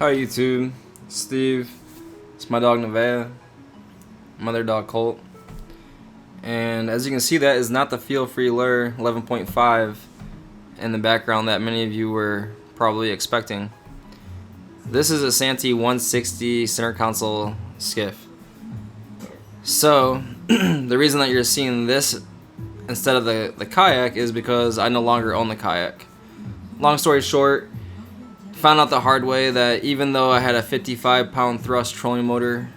Hi YouTube, Steve. It's my dog Nevaeh, mother dog Colt, and as you can see, that is not the Feel Free Lure 11.5 in the background that many of you were probably expecting. This is a Santee 160 center console skiff. So the reason that you're seeing this instead of the kayak is because I no longer own the kayak. Long story short, found out the hard way that even though I had a 55-pound thrust trolling motor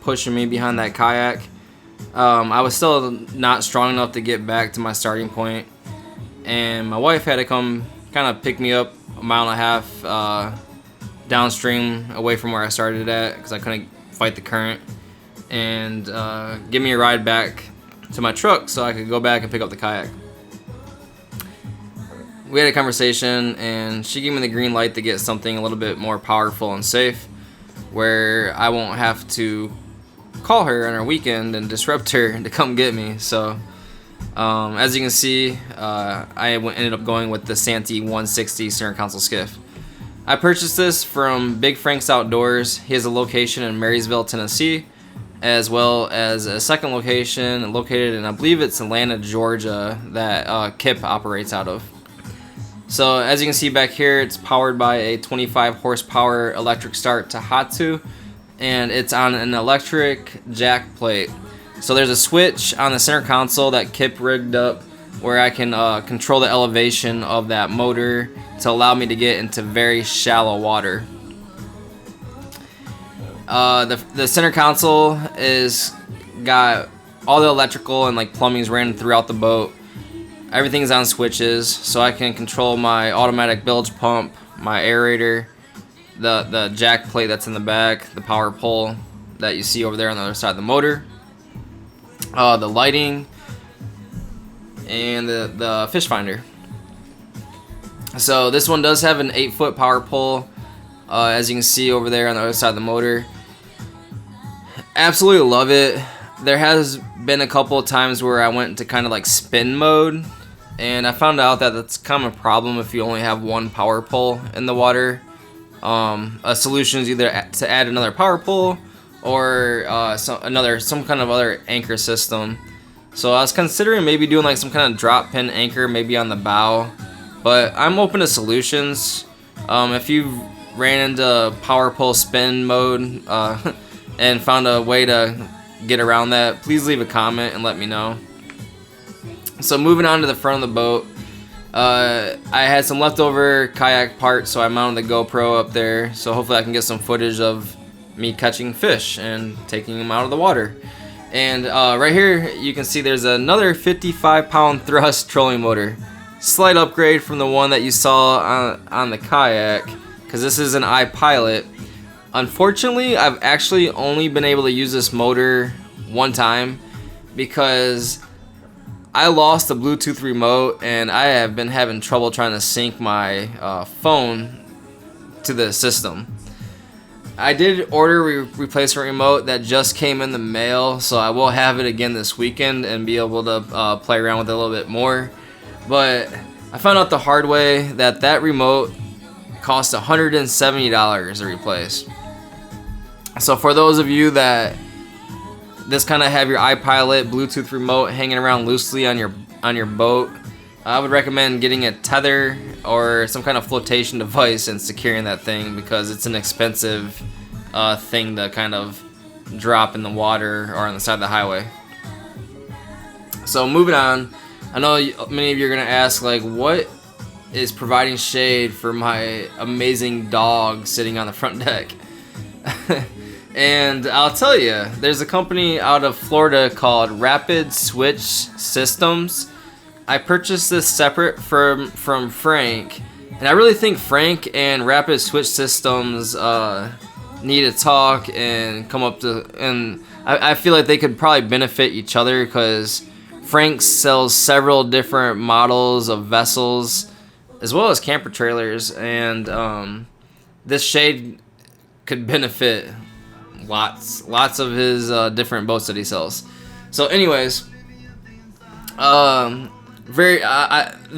pushing me behind that kayak, I was still not strong enough to get back to my starting point, and my wife had to come kind of pick me up a mile and a half downstream away from where I started at because I couldn't fight the current, and give me a ride back to my truck so I could go back and pick up the kayak. We had a conversation and she gave me the green light to get something a little bit more powerful and safe where I won't have to call her on her weekend and disrupt her to come get me. So as you can see, I ended up going with the Santee 160 center console skiff. I purchased this from Big Frank's Outdoors. He has a location in Marysville, Tennessee, as well as a second location located in, I believe it's Atlanta, Georgia, that Kip operates out of. So as you can see back here, it's powered by a 25 horsepower electric start Tohatsu, and it's on an electric jack plate. So there's a switch on the center console that Kip rigged up where I can control the elevation of that motor to allow me to get into very shallow water. The center console is got all the electrical and like plumbing's ran throughout the boat. Everything's on switches, so I can control my automatic bilge pump, my aerator, the jack plate that's in the back, the power pole that you see over there on the other side of the motor, the lighting, and the fish finder. So this one does have an 8-foot power pole, as you can see over there on the other side of the motor. Absolutely love it. There has been a couple of times where I went into kind of like spin mode, and I found out that that's kind of a problem if you only have one power pole in the water. A solution is either to add another power pole or some kind of other anchor system. So I was considering maybe doing like some kind of drop pin anchor maybe on the bow, but I'm open to solutions. If you ran into power pole spin mode and found a way to get around that, please leave a comment and let me know. So moving on to the front of the boat, I had some leftover kayak parts, so I mounted the GoPro up there, so hopefully I can get some footage of me catching fish and taking them out of the water. And right here you can see there's another 55-pound thrust trolling motor. Slight upgrade from the one that you saw on the kayak, because this is an iPilot. Unfortunately, I've actually only been able to use this motor one time because I lost the Bluetooth remote and I have been having trouble trying to sync my phone to the system. I did order a replacement remote that just came in the mail, so I will have it again this weekend and be able to play around with it a little bit more. But I found out the hard way that remote costs $170 to replace. So for those of you that just kind of have your iPilot Bluetooth remote hanging around loosely on your boat, I would recommend getting a tether or some kind of flotation device and securing that thing, because it's an expensive thing to kind of drop in the water or on the side of the highway. So moving on, I know many of you are going to ask, like, what is providing shade for my amazing dog sitting on the front deck? And I'll tell you, there's a company out of Florida called Rapid Switch Systems. I purchased this separate from Frank, and I really think Frank and Rapid Switch Systems need to talk and come up to, and I feel like they could probably benefit each other, because Frank sells several different models of vessels as well as camper trailers, and this shade could benefit lots of his different boats that he sells. So anyways, the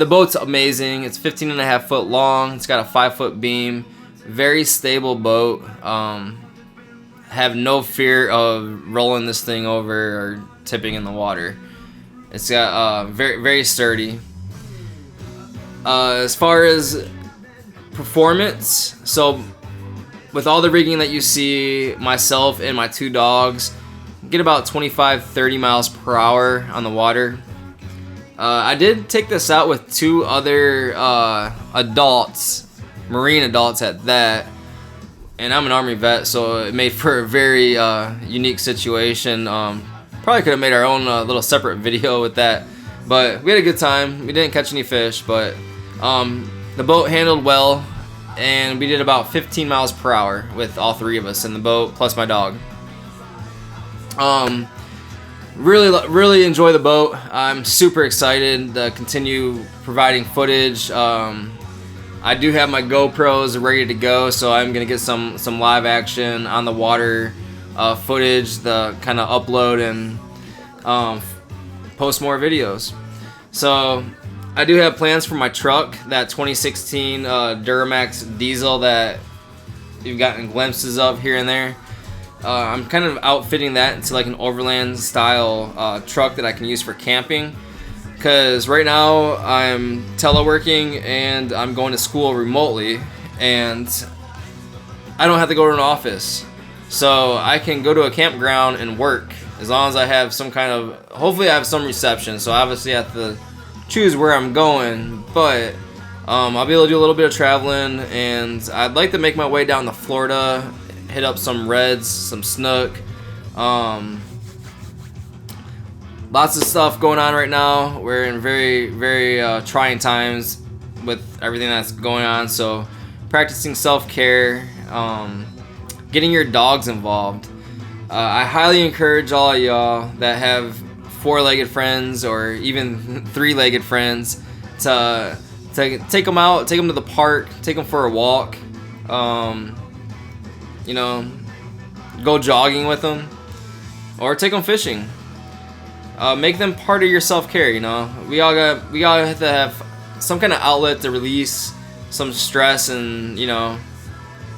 boat's amazing. It's 15.5 foot long. It's got a 5-foot beam, Very stable boat. Have no fear of rolling this thing over or tipping in the water. It's got very sturdy. As far as performance, so with all the rigging that you see, myself and my 2 dogs get about 25-30 miles per hour on the water. I did take this out with 2 other adults, Marine adults at that, and I'm an Army vet, so it made for a very unique situation. Probably could have made our own little separate video with that, but we had a good time. We didn't catch any fish, but the boat handled well, and we did about 15 miles per hour with all 3 of us in the boat, plus my dog. Really enjoy the boat. I'm super excited to continue providing footage. I do have my GoPros ready to go, so I'm gonna get some live action on the water footage, the kind of upload and post more videos. So I do have plans for my truck, that 2016 Duramax diesel that you've gotten glimpses of here and there. I'm kind of outfitting that into like an overland style truck that I can use for camping, because right now I'm teleworking and I'm going to school remotely, and I don't have to go to an office, so I can go to a campground and work as long as I have some kind of, hopefully I have some reception. So obviously I have to choose where I'm going, but I'll be able to do a little bit of traveling, and I'd like to make my way down to Florida, hit up some reds, some snook. Lots of stuff going on right now. We're in very trying times with everything that's going on, so practicing self-care, getting your dogs involved. I highly encourage all of y'all that have 4-legged friends or even 3-legged friends to take them out, take them to the park, take them for a walk. You know, go jogging with them, or take them fishing. Make them part of your self-care. You know, we all have to have some kind of outlet to release some stress and, you know,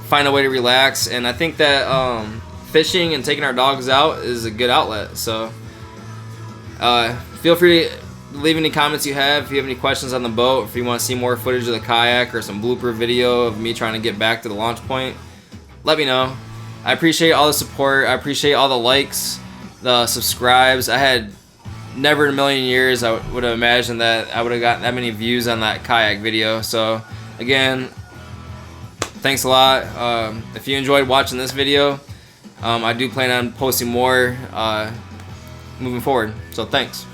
find a way to relax. And I think that fishing and taking our dogs out is a good outlet. So feel free to leave any comments you have. If you have any questions on the boat, if you want to see more footage of the kayak or some blooper video of me trying to get back to the launch point, let me know. I appreciate all the support. I appreciate all the likes, the subscribes. I had never in a million years I would have imagined that I would have gotten that many views on that kayak video. So again, thanks a lot. If you enjoyed watching this video, I do plan on posting more moving forward. So thanks.